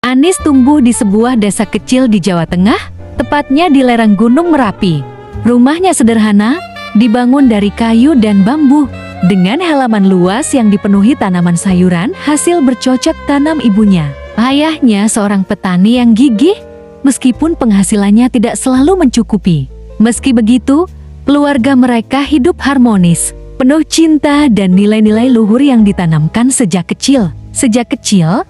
Anis tumbuh di sebuah desa kecil di Jawa Tengah, tepatnya di lereng Gunung Merapi. Rumahnya sederhana, dibangun dari kayu dan bambu, dengan halaman luas yang dipenuhi tanaman sayuran hasil bercocok tanam ibunya. Ayahnya seorang petani yang gigih, meskipun penghasilannya tidak selalu mencukupi. Meski begitu, keluarga mereka hidup harmonis, penuh cinta dan nilai-nilai luhur yang ditanamkan sejak kecil. Sejak kecil,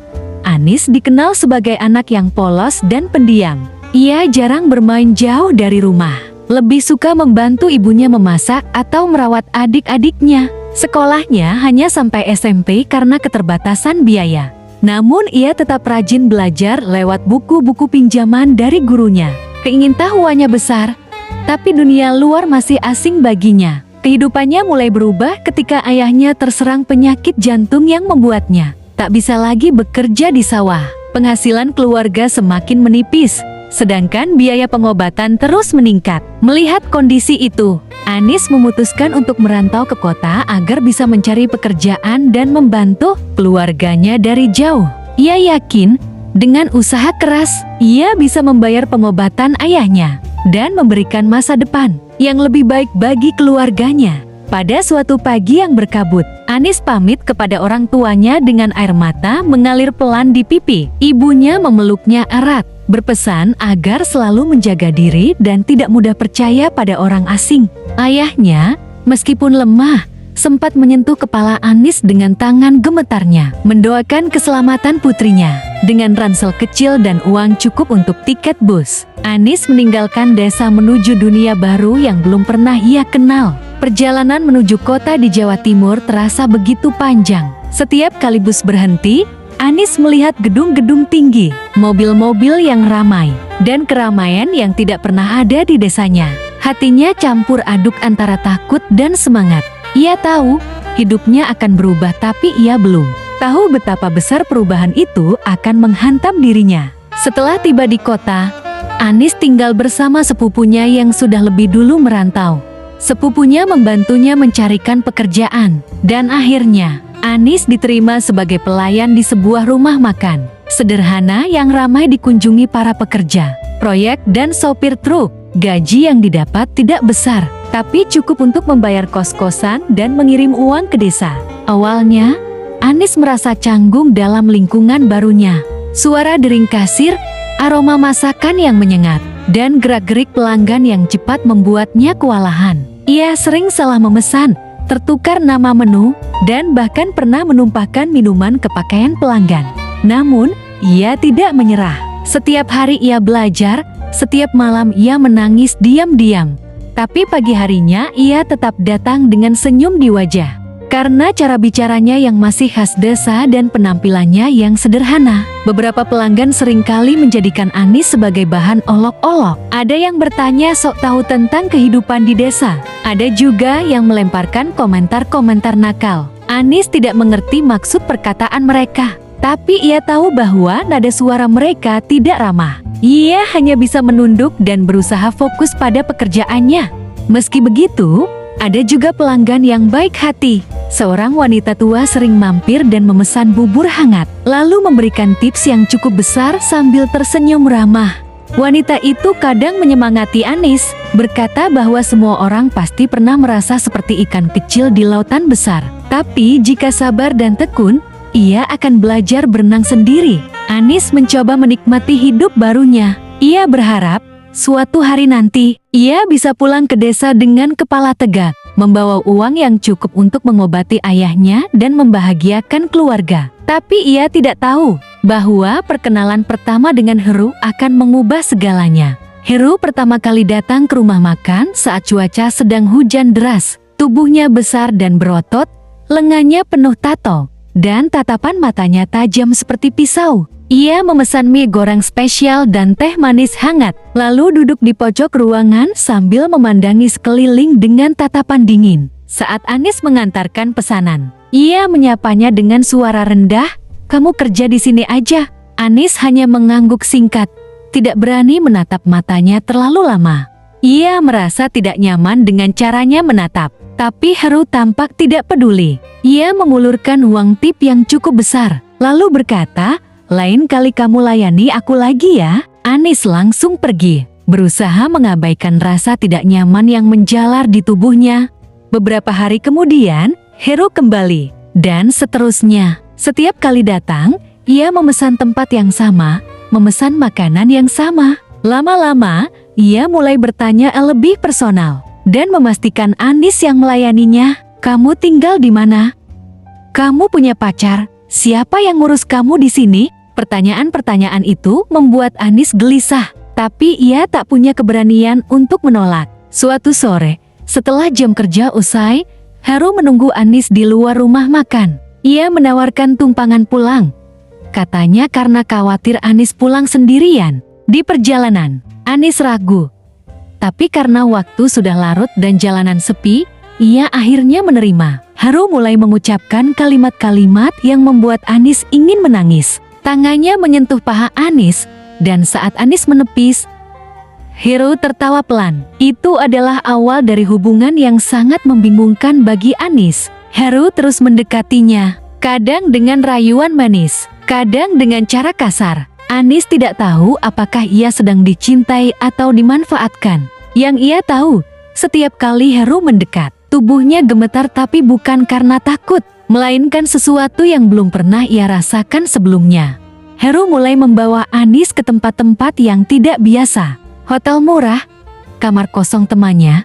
Anis dikenal sebagai anak yang polos dan pendiam. Ia jarang bermain jauh dari rumah, lebih suka membantu ibunya memasak atau merawat adik-adiknya. Sekolahnya hanya sampai SMP karena keterbatasan biaya. Namun ia tetap rajin belajar lewat buku-buku pinjaman dari gurunya. Keingintahuannya besar, tapi dunia luar masih asing baginya. Kehidupannya mulai berubah ketika ayahnya terserang penyakit jantung yang membuatnya tak bisa lagi bekerja di sawah. Penghasilan keluarga semakin menipis, sedangkan biaya pengobatan terus meningkat. Melihat kondisi itu, Anis memutuskan untuk merantau ke kota agar bisa mencari pekerjaan dan membantu keluarganya dari jauh. Ia yakin dengan usaha keras, ia bisa membayar pengobatan ayahnya dan memberikan masa depan yang lebih baik bagi keluarganya. Pada suatu pagi yang berkabut, Anis pamit kepada orang tuanya dengan air mata mengalir pelan di pipi. Ibunya memeluknya erat, berpesan agar selalu menjaga diri dan tidak mudah percaya pada orang asing. Ayahnya, meskipun lemah, sempat menyentuh kepala Anis dengan tangan gemetarnya, mendoakan keselamatan putrinya. Dengan ransel kecil dan uang cukup untuk tiket bus, Anis meninggalkan desa menuju dunia baru yang belum pernah ia kenal. Perjalanan menuju kota di Jawa Timur terasa begitu panjang. Setiap kali bus berhenti, Anis melihat gedung-gedung tinggi, mobil-mobil yang ramai, dan keramaian yang tidak pernah ada di desanya. Hatinya campur aduk antara takut dan semangat. Ia tahu hidupnya akan berubah, tapi ia belum tahu betapa besar perubahan itu akan menghantam dirinya. Setelah tiba di kota, Anis tinggal bersama sepupunya yang sudah lebih dulu merantau. Sepupunya membantunya mencarikan pekerjaan, dan akhirnya Anis diterima sebagai pelayan di sebuah rumah makan sederhana yang ramai dikunjungi para pekerja proyek dan sopir truk. Gaji yang didapat tidak besar, tapi cukup untuk membayar kos-kosan dan mengirim uang ke desa. Awalnya, Anis merasa canggung dalam lingkungan barunya. Suara dering kasir, aroma masakan yang menyengat, dan gerak-gerik pelanggan yang cepat membuatnya kewalahan. Ia sering salah memesan, tertukar nama menu, dan bahkan pernah menumpahkan minuman ke pakaian pelanggan. Namun, ia tidak menyerah. Setiap hari ia belajar, setiap malam ia menangis diam-diam. Tapi pagi harinya ia tetap datang dengan senyum di wajah. Karena cara bicaranya yang masih khas desa dan penampilannya yang sederhana, beberapa pelanggan seringkali menjadikan Anis sebagai bahan olok-olok. Ada yang bertanya sok tahu tentang kehidupan di desa. Ada juga yang melemparkan komentar-komentar nakal. Anis tidak mengerti maksud perkataan mereka, tapi ia tahu bahwa nada suara mereka tidak ramah. Ia hanya bisa menunduk dan berusaha fokus pada pekerjaannya. Meski begitu, ada juga pelanggan yang baik hati. Seorang wanita tua sering mampir dan memesan bubur hangat, lalu memberikan tips yang cukup besar sambil tersenyum ramah. Wanita itu kadang menyemangati Anis, berkata bahwa semua orang pasti pernah merasa seperti ikan kecil di lautan besar. Tapi jika sabar dan tekun, ia akan belajar berenang sendiri. Anis mencoba menikmati hidup barunya. Ia berharap suatu hari nanti, ia bisa pulang ke desa dengan kepala tegak, membawa uang yang cukup untuk mengobati ayahnya dan membahagiakan keluarga. Tapi ia tidak tahu bahwa perkenalan pertama dengan Heru akan mengubah segalanya. Heru pertama kali datang ke rumah makan saat cuaca sedang hujan deras. Tubuhnya besar dan berotot, lengannya penuh tato, dan tatapan matanya tajam seperti pisau. Ia memesan mie goreng spesial dan teh manis hangat, lalu duduk di pojok ruangan sambil memandangi sekeliling dengan tatapan dingin. Saat Anis mengantarkan pesanan, ia menyapanya dengan suara rendah, "Kamu kerja di sini aja." Anis hanya mengangguk singkat, tidak berani menatap matanya terlalu lama. Ia merasa tidak nyaman dengan caranya menatap, tapi Heru tampak tidak peduli. Ia mengulurkan uang tip yang cukup besar, lalu berkata, lain kali kamu layani aku lagi ya." Anis langsung pergi, berusaha mengabaikan rasa tidak nyaman yang menjalar di tubuhnya. Beberapa hari kemudian, Hero kembali, dan seterusnya. Setiap kali datang, ia memesan tempat yang sama, memesan makanan yang sama. Lama-lama, ia mulai bertanya lebih personal, dan memastikan Anis yang melayaninya. "Kamu tinggal di mana? Kamu punya pacar? Siapa yang ngurus kamu di sini?" Pertanyaan-pertanyaan itu membuat Anis gelisah, tapi ia tak punya keberanian untuk menolak. Suatu sore, setelah jam kerja usai, Hero menunggu Anis di luar rumah makan. Ia menawarkan tumpangan pulang. Katanya karena khawatir Anis pulang sendirian. Di perjalanan, Anis ragu. Tapi karena waktu sudah larut dan jalanan sepi, ia akhirnya menerima. Hero mulai mengucapkan kalimat-kalimat yang membuat Anis ingin menangis. Tangannya menyentuh paha Anis, dan saat Anis menepis, Hero tertawa pelan. Itu adalah awal dari hubungan yang sangat membingungkan bagi Anis. Hero terus mendekatinya, kadang dengan rayuan manis, kadang dengan cara kasar. Anis tidak tahu apakah ia sedang dicintai atau dimanfaatkan. Yang ia tahu, setiap kali Hero mendekat, tubuhnya gemetar, tapi bukan karena takut, melainkan sesuatu yang belum pernah ia rasakan sebelumnya. Hero mulai membawa Anis ke tempat-tempat yang tidak biasa. Hotel murah, kamar kosong temannya,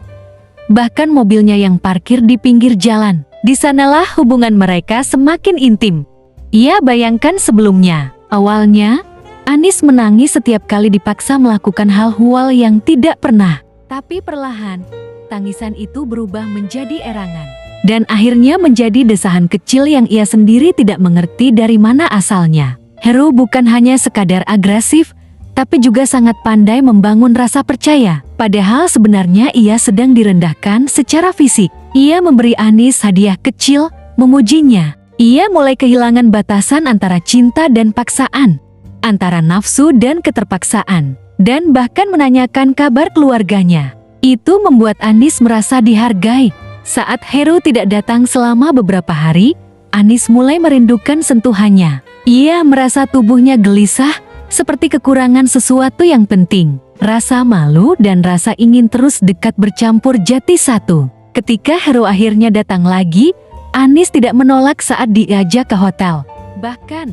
bahkan mobilnya yang parkir di pinggir jalan. Di sanalah hubungan mereka semakin intim. Ia bayangkan sebelumnya. Awalnya, Anis menangis setiap kali dipaksa melakukan hal-hal yang tidak pernah. Tapi perlahan, tangisan itu berubah menjadi erangan. Dan akhirnya menjadi desahan kecil yang ia sendiri tidak mengerti dari mana asalnya. Hero bukan hanya sekadar agresif, tapi juga sangat pandai membangun rasa percaya. Padahal sebenarnya ia sedang direndahkan secara fisik. Ia memberi Anis hadiah kecil, memujinya. Ia mulai kehilangan batasan antara cinta dan paksaan, antara nafsu dan keterpaksaan, dan bahkan menanyakan kabar keluarganya. Itu membuat Anis merasa dihargai. Saat Hero tidak datang selama beberapa hari, Anis mulai merindukan sentuhannya. Ia merasa tubuhnya gelisah, seperti kekurangan sesuatu yang penting. Rasa malu dan rasa ingin terus dekat bercampur jadi satu. Ketika Hero akhirnya datang lagi, Anis tidak menolak saat diajak ke hotel. Bahkan,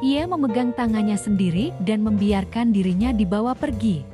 ia memegang tangannya sendiri dan membiarkan dirinya dibawa pergi.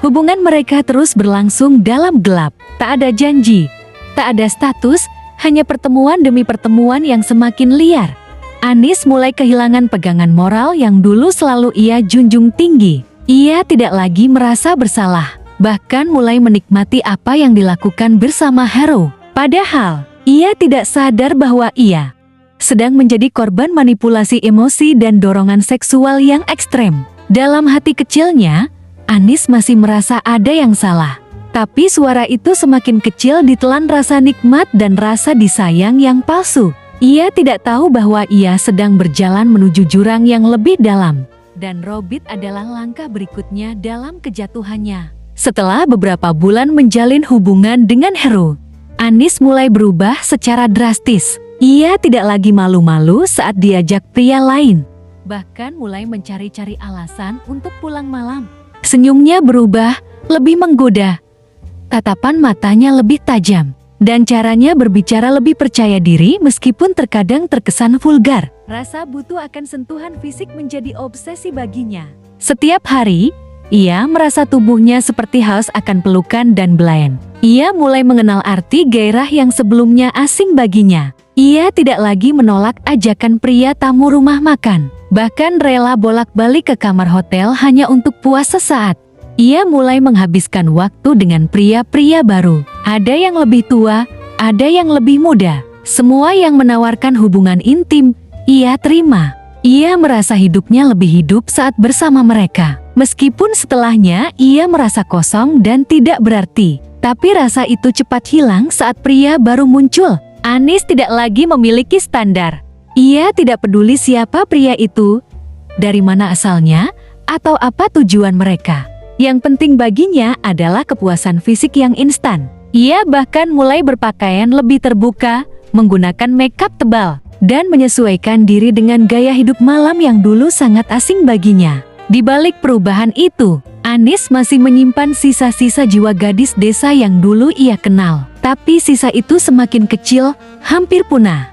Hubungan mereka terus berlangsung dalam gelap. Tak ada janji, tak ada status, hanya pertemuan demi pertemuan yang semakin liar. Anis mulai kehilangan pegangan moral yang dulu selalu ia junjung tinggi. Ia tidak lagi merasa bersalah, bahkan mulai menikmati apa yang dilakukan bersama Hero. Padahal, ia tidak sadar bahwa ia sedang menjadi korban manipulasi emosi dan dorongan seksual yang ekstrem. Dalam hati kecilnya, Anis masih merasa ada yang salah. Tapi suara itu semakin kecil ditelan rasa nikmat dan rasa disayang yang palsu. Ia tidak tahu bahwa ia sedang berjalan menuju jurang yang lebih dalam. Dan Robit adalah langkah berikutnya dalam kejatuhannya. Setelah beberapa bulan menjalin hubungan dengan Hero, Anis mulai berubah secara drastis. Ia tidak lagi malu-malu saat diajak pria lain. Bahkan mulai mencari-cari alasan untuk pulang malam. Senyumnya berubah, lebih menggoda. Tatapan matanya lebih tajam. Dan caranya berbicara lebih percaya diri meskipun terkadang terkesan vulgar. Rasa butuh akan sentuhan fisik menjadi obsesi baginya. Setiap hari, ia merasa tubuhnya seperti haus akan pelukan dan belayan. Ia mulai mengenal arti gairah yang sebelumnya asing baginya. Ia tidak lagi menolak ajakan pria tamu rumah makan. Bahkan rela bolak-balik ke kamar hotel hanya untuk puas sesaat. Ia mulai menghabiskan waktu dengan pria-pria baru. Ada yang lebih tua, ada yang lebih muda. Semua yang menawarkan hubungan intim, ia terima. Ia merasa hidupnya lebih hidup saat bersama mereka. Meskipun setelahnya ia merasa kosong dan tidak berarti. Tapi rasa itu cepat hilang saat pria baru muncul. Anis tidak lagi memiliki standar. Ia tidak peduli siapa pria itu, dari mana asalnya, atau apa tujuan mereka. Yang penting baginya adalah kepuasan fisik yang instan. Ia bahkan mulai berpakaian lebih terbuka, menggunakan makeup tebal, dan menyesuaikan diri dengan gaya hidup malam yang dulu sangat asing baginya. Di balik perubahan itu, Anis masih menyimpan sisa-sisa jiwa gadis desa yang dulu ia kenal. Tapi sisa itu semakin kecil, hampir punah.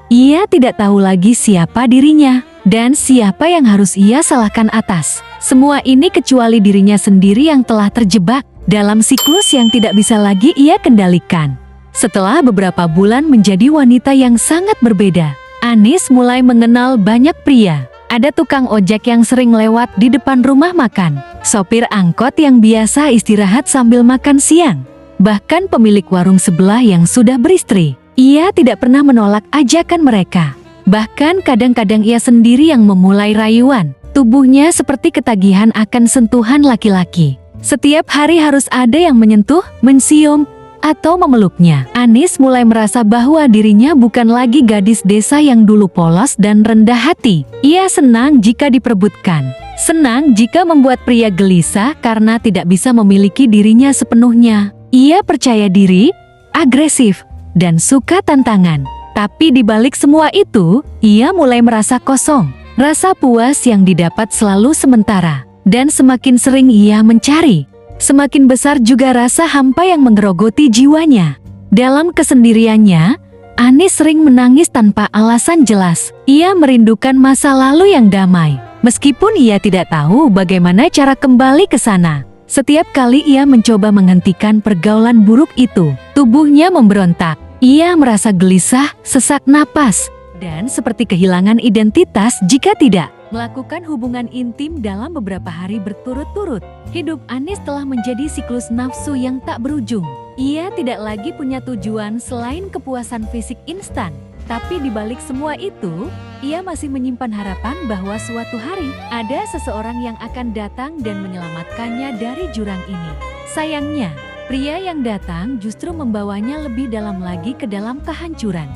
Ia tidak tahu lagi siapa dirinya, dan siapa yang harus ia salahkan atas semua ini kecuali dirinya sendiri yang telah terjebak dalam siklus yang tidak bisa lagi ia kendalikan. Setelah beberapa bulan menjadi wanita yang sangat berbeda, Anis mulai mengenal banyak pria. Ada tukang ojek yang sering lewat di depan rumah makan, sopir angkot yang biasa istirahat sambil makan siang, bahkan pemilik warung sebelah yang sudah beristri. Ia tidak pernah menolak ajakan mereka. Bahkan kadang-kadang ia sendiri yang memulai rayuan. Tubuhnya seperti ketagihan akan sentuhan laki-laki. Setiap hari harus ada yang menyentuh, mencium, atau memeluknya. Anis mulai merasa bahwa dirinya bukan lagi gadis desa yang dulu polos dan rendah hati. Ia senang jika diperebutkan. Senang jika membuat pria gelisah karena tidak bisa memiliki dirinya sepenuhnya. Ia percaya diri, agresif, dan suka tantangan. Tapi di balik semua itu, ia mulai merasa kosong. Rasa puas yang didapat selalu sementara. Dan semakin sering ia mencari, semakin besar juga rasa hampa yang menggerogoti jiwanya. Dalam kesendiriannya, Anis sering menangis tanpa alasan jelas. Ia merindukan masa lalu yang damai. Meskipun ia tidak tahu bagaimana cara kembali ke sana. Setiap kali ia mencoba menghentikan pergaulan buruk itu, tubuhnya memberontak. Ia merasa gelisah, sesak napas, dan seperti kehilangan identitas jika tidak melakukan hubungan intim dalam beberapa hari berturut-turut. Hidup Anis telah menjadi siklus nafsu yang tak berujung. Ia tidak lagi punya tujuan selain kepuasan fisik instan. Tapi di balik semua itu, ia masih menyimpan harapan bahwa suatu hari ada seseorang yang akan datang dan menyelamatkannya dari jurang ini. Sayangnya, pria yang datang justru membawanya lebih dalam lagi ke dalam kehancuran.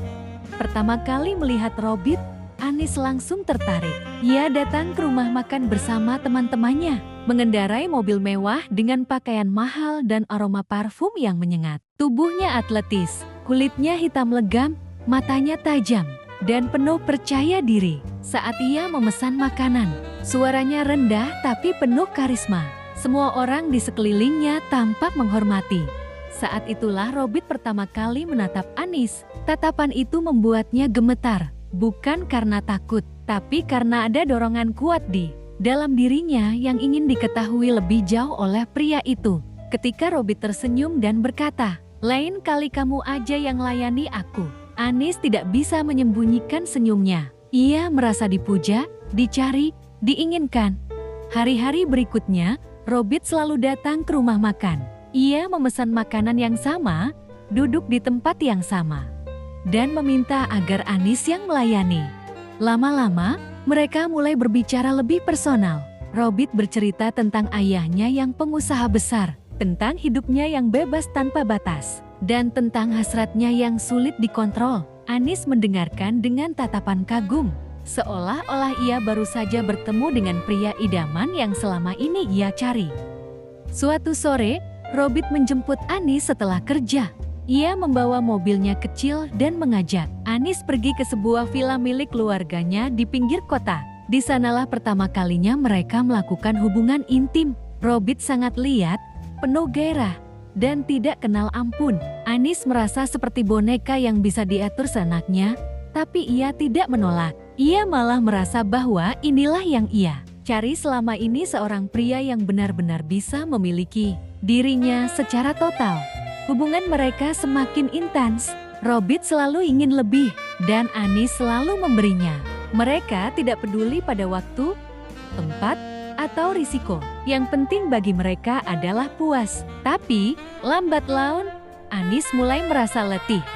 Pertama kali melihat Robit, Anis langsung tertarik. Ia datang ke rumah makan bersama teman-temannya, mengendarai mobil mewah dengan pakaian mahal dan aroma parfum yang menyengat. Tubuhnya atletis, kulitnya hitam legam, matanya tajam, dan penuh percaya diri. Saat ia memesan makanan, suaranya rendah tapi penuh karisma. Semua orang di sekelilingnya tampak menghormati. Saat itulah Robit pertama kali menatap Anis. Tatapan itu membuatnya gemetar. Bukan karena takut, tapi karena ada dorongan kuat di dalam dirinya yang ingin diketahui lebih jauh oleh pria itu. Ketika Robit tersenyum dan berkata, "Lain kali kamu aja yang layani aku." Anis tidak bisa menyembunyikan senyumnya. Ia merasa dipuja, dicari, diinginkan. Hari-hari berikutnya, Robit selalu datang ke rumah makan. Ia memesan makanan yang sama, duduk di tempat yang sama, dan meminta agar Anis yang melayani. Lama-lama, mereka mulai berbicara lebih personal. Robit bercerita tentang ayahnya yang pengusaha besar, tentang hidupnya yang bebas tanpa batas, dan tentang hasratnya yang sulit dikontrol. Anis mendengarkan dengan tatapan kagum, seolah-olah ia baru saja bertemu dengan pria idaman yang selama ini ia cari. Suatu sore, Robit menjemput Anis setelah kerja. Ia membawa mobilnya kecil dan mengajak Anis pergi ke sebuah villa milik keluarganya di pinggir kota. Di sanalah pertama kalinya mereka melakukan hubungan intim. Robit sangat liat, penuh gairah, dan tidak kenal ampun. Anis merasa seperti boneka yang bisa diatur seenaknya, tapi ia tidak menolak. Ia malah merasa bahwa inilah yang ia cari selama ini, seorang pria yang benar-benar bisa memiliki dirinya secara total. Hubungan mereka semakin intens. Robit selalu ingin lebih, dan Anis selalu memberinya. Mereka tidak peduli pada waktu, tempat, atau risiko. Yang penting bagi mereka adalah puas. Tapi, lambat laun, Anis mulai merasa letih.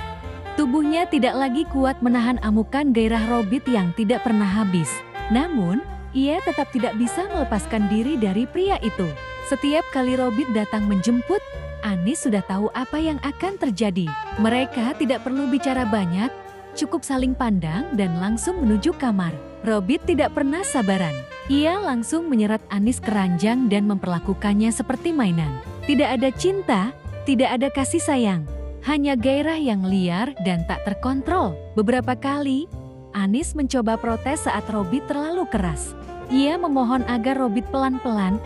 Tubuhnya tidak lagi kuat menahan amukan gairah Robit yang tidak pernah habis. Namun, ia tetap tidak bisa melepaskan diri dari pria itu. Setiap kali Robit datang menjemput, Anis sudah tahu apa yang akan terjadi. Mereka tidak perlu bicara banyak, cukup saling pandang dan langsung menuju kamar. Robit tidak pernah sabaran. Ia langsung menyeret Anis ke ranjang dan memperlakukannya seperti mainan. Tidak ada cinta, tidak ada kasih sayang. Hanya gairah yang liar dan tak terkontrol. Beberapa kali, Anis mencoba protes saat Robit terlalu keras. Ia memohon agar Robit pelan-pelan,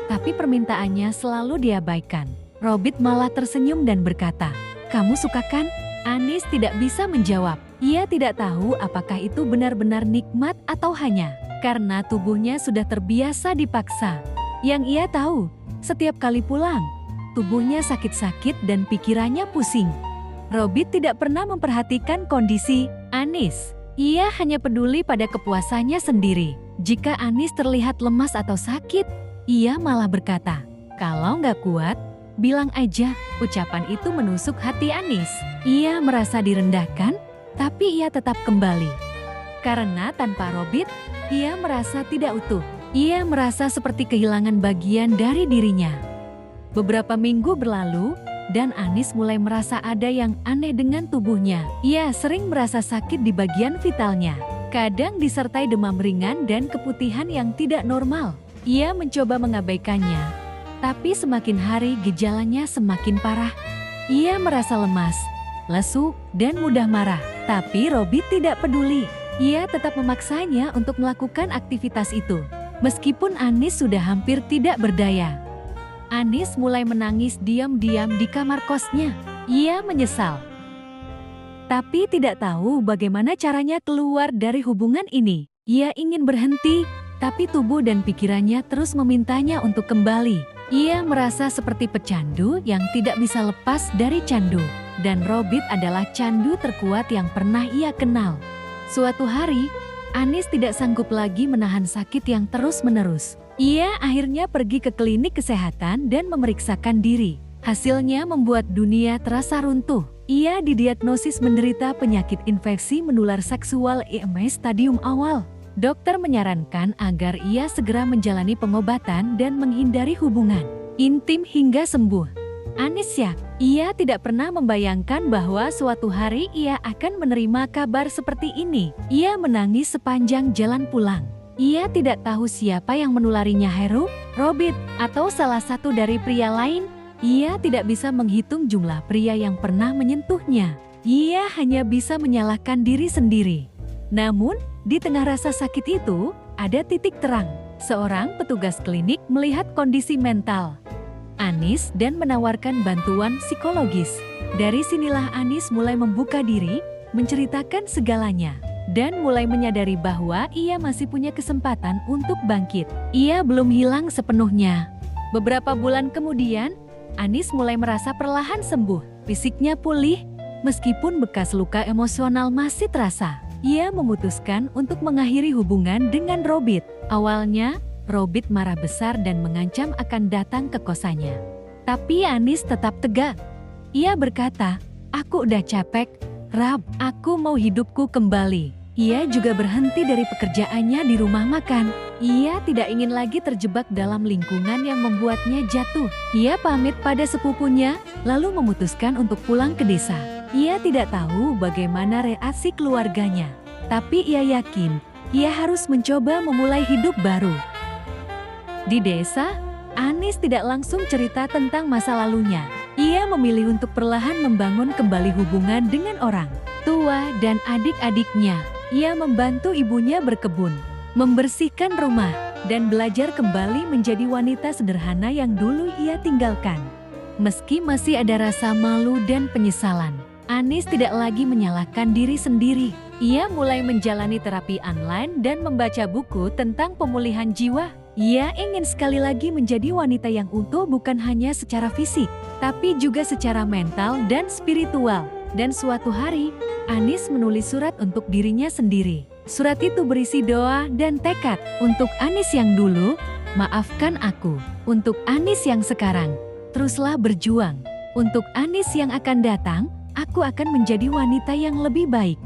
tapi permintaannya selalu diabaikan. Robit malah tersenyum dan berkata, "Kamu suka kan?" Anis tidak bisa menjawab. Ia tidak tahu apakah itu benar-benar nikmat atau hanya karena tubuhnya sudah terbiasa dipaksa. Yang ia tahu, setiap kali pulang, tubuhnya sakit-sakit dan pikirannya pusing. Robit tidak pernah memperhatikan kondisi Anis. Ia hanya peduli pada kepuasannya sendiri. Jika Anis terlihat lemas atau sakit, ia malah berkata, "Kalau nggak kuat, bilang aja." Ucapan itu menusuk hati Anis. Ia merasa direndahkan, tapi ia tetap kembali. Karena tanpa Robit, ia merasa tidak utuh. Ia merasa seperti kehilangan bagian dari dirinya. Beberapa minggu berlalu, dan Anis mulai merasa ada yang aneh dengan tubuhnya. Ia sering merasa sakit di bagian vitalnya. Kadang disertai demam ringan dan keputihan yang tidak normal. Ia mencoba mengabaikannya, tapi semakin hari gejalanya semakin parah. Ia merasa lemas, lesu, dan mudah marah. Tapi Robit tidak peduli. Ia tetap memaksanya untuk melakukan aktivitas itu. Meskipun Anis sudah hampir tidak berdaya. Anis mulai menangis diam-diam di kamar kosnya. Ia menyesal, tapi tidak tahu bagaimana caranya keluar dari hubungan ini. Ia ingin berhenti, tapi tubuh dan pikirannya terus memintanya untuk kembali. Ia merasa seperti pecandu yang tidak bisa lepas dari candu. Dan Robit adalah candu terkuat yang pernah ia kenal. Suatu hari, Anis tidak sanggup lagi menahan sakit yang terus-menerus. Ia akhirnya pergi ke klinik kesehatan dan memeriksakan diri. Hasilnya membuat dunia terasa runtuh. Ia didiagnosis menderita penyakit infeksi menular seksual IMS stadium awal. Dokter menyarankan agar ia segera menjalani pengobatan dan menghindari hubungan intim hingga sembuh. Anis ya, ia tidak pernah membayangkan bahwa suatu hari ia akan menerima kabar seperti ini. Ia menangis sepanjang jalan pulang. Ia tidak tahu siapa yang menularinya, Heru, Robit, atau salah satu dari pria lain. Ia tidak bisa menghitung jumlah pria yang pernah menyentuhnya. Ia hanya bisa menyalahkan diri sendiri. Namun, di tengah rasa sakit itu, ada titik terang. Seorang petugas klinik melihat kondisi mental Anis dan menawarkan bantuan psikologis. Dari sinilah Anis mulai membuka diri, menceritakan segalanya, dan mulai menyadari bahwa ia masih punya kesempatan untuk bangkit. Ia belum hilang sepenuhnya. Beberapa bulan kemudian, Anis mulai merasa perlahan sembuh. Fisiknya pulih, meskipun bekas luka emosional masih terasa. Ia memutuskan untuk mengakhiri hubungan dengan Robit. Awalnya, Robit marah besar dan mengancam akan datang ke kosannya. Tapi Anis tetap tegak. Ia berkata, "Aku udah capek, Rab, aku mau hidupku kembali." Ia juga berhenti dari pekerjaannya di rumah makan. Ia tidak ingin lagi terjebak dalam lingkungan yang membuatnya jatuh. Ia pamit pada sepupunya, lalu memutuskan untuk pulang ke desa. Ia tidak tahu bagaimana reaksi keluarganya, tapi ia yakin ia harus mencoba memulai hidup baru. Di desa, Anis tidak langsung cerita tentang masa lalunya. Ia memilih untuk perlahan membangun kembali hubungan dengan orang tua dan adik-adiknya. Ia membantu ibunya berkebun, membersihkan rumah, dan belajar kembali menjadi wanita sederhana yang dulu ia tinggalkan. Meski masih ada rasa malu dan penyesalan, Anis tidak lagi menyalahkan diri sendiri. Ia mulai menjalani terapi online dan membaca buku tentang pemulihan jiwa. Ia ingin sekali lagi menjadi wanita yang utuh bukan hanya secara fisik, tapi juga secara mental dan spiritual. Dan suatu hari, Anis menulis surat untuk dirinya sendiri. Surat itu berisi doa dan tekad. Untuk Anis yang dulu, maafkan aku. Untuk Anis yang sekarang, teruslah berjuang. Untuk Anis yang akan datang, aku akan menjadi wanita yang lebih baik.